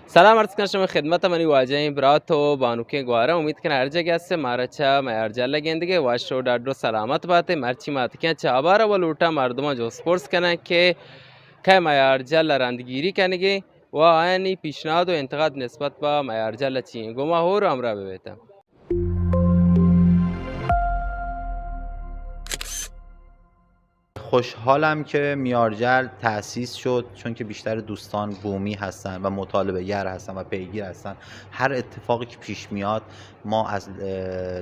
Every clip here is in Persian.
سلام عرض کنم شما خدمت منی واجه برات و بانوکه گواره امید کنه هر جگه است مارچا میارجا لگندگی واشو دادو سلامت باته مرچی مات که چابارا و لوٹا مردم جو سپورتس کنه که میارجا لراندگیری کنگی و آینی پیشنهاد و انتقاد نسبت به میارجا لچین گما هورو امرا ببیتم. خوشحالم که میارجل تأسیس شد، چون که بیشتر دوستان بومی هستن و مطالبه گر هستن و پیگیر هستن. هر اتفاقی که پیش میاد ما از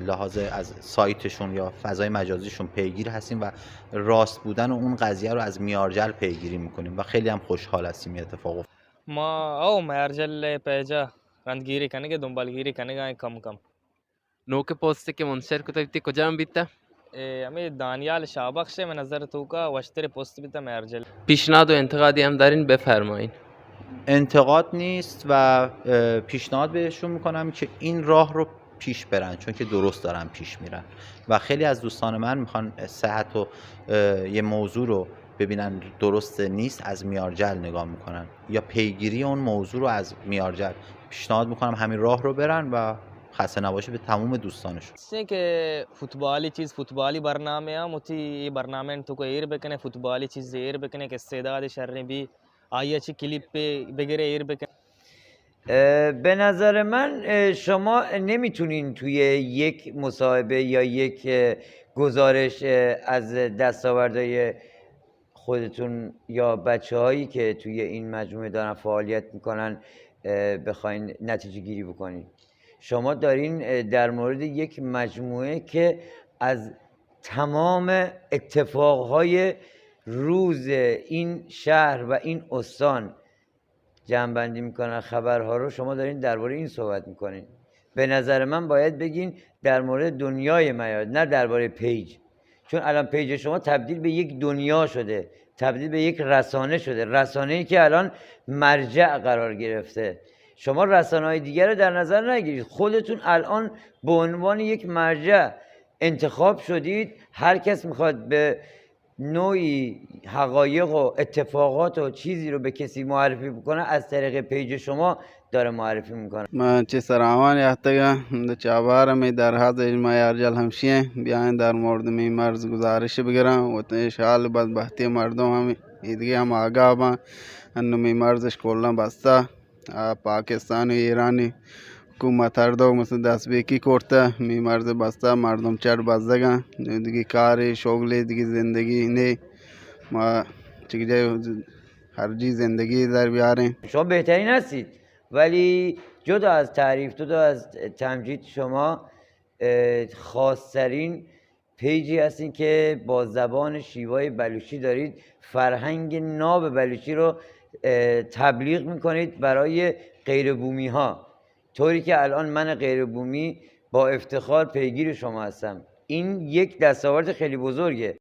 لحاظ از سایتشون یا فضای مجازیشون پیگیر هستیم و راست بودن و اون قضیه رو از میارجل پیگیری میکنیم و خیلی هم خوشحال هستیم این اتفاق افتاد. ما او میارجل پیجا رندگیری کنه دنبالگیری کنه کم نو که پست که منشر کتاب تی کجا هم بیتا امی دانیال شابخش من نظر تو کا وشتر پست بیتا میارجل پیشنهاد و انتقادی هم دارین بفرمایین. انتقاد نیست و پیشنهاد بهشون میکنم که این راه رو پیش برن، چون که درست دارن پیش میرن و خیلی از دوستان من میخوان صحت و یه موضوع رو ببینن درست نیست از میارجل نگاه میکنن یا پیگیری اون موضوع رو از میارجل. پیشنهاد میکنم همین راه رو برن و خسته نباشه به تمام دوستانشون. इससे कि फुटबॉली चीज़ फुटबॉली बरनामे हम उती ये बरनामे तो को एयर बेकने फुटबॉली चीज़ एयर बेकने के استعداد شرنی بی آیا چی کلیپ بگیره ایر بکن. به نظر من شما نمیتونین توی یک مصاحبه یا یک گزارش از دستاوردهای خودتون یا بچه هایی که توی این مجموعه دارن فعالیت میکنن بخواین نتیجه گیری بکنین. شما دارین در مورد یک مجموعه که از تمام اتفاقهای روز این شهر و این استان جمع‌بندی میکنن، خبرها رو شما دارین درباره این صحبت میکنین. به نظر من باید بگین در مورد دنیای میاد، نه درباره پیج، چون الان پیج شما تبدیل به یک دنیا شده، تبدیل به یک رسانه شده، رسانه‌ای که الان مرجع قرار گرفته. شما رسانه‌های دیگر رو در نظر نگیرید، خودتون الان به عنوان یک مرجع انتخاب شدید. هر کس میخواد به نوعی حقایق و اتفاقات و چیزی رو به کسی معرفی بکنه از طریق پیج شما داره معرفی میکنه. من چه سرامان یافتگا چابار می در حاضر میارجل همشیه بیان در مورد می مرز گزارش بگیرم و تنشال بدبختی مردم هم دیگه هم آگاه با انو می مرزش کلا بسته. پاکستان و ایرانی حکومت هر دو مثل دست بیکی کرده می مرز بسته، مردم چر بزدگان دیگه کار شغل دیگه زندگی نه ما چیزی هر چیز زندگی در بیاریم. شما بهترین هستید، ولی جدا از تعریف، جدا از تمجید، شما خاصترین پیجی هستین که با زبان شیوای بلوچی دارید فرهنگ ناب بلوچی رو تبلیغ میکنید برای غیر بومی ها، طوری که الان من غیر بومی با افتخار پیگیر شما هستم. این یک دستاورد خیلی بزرگه.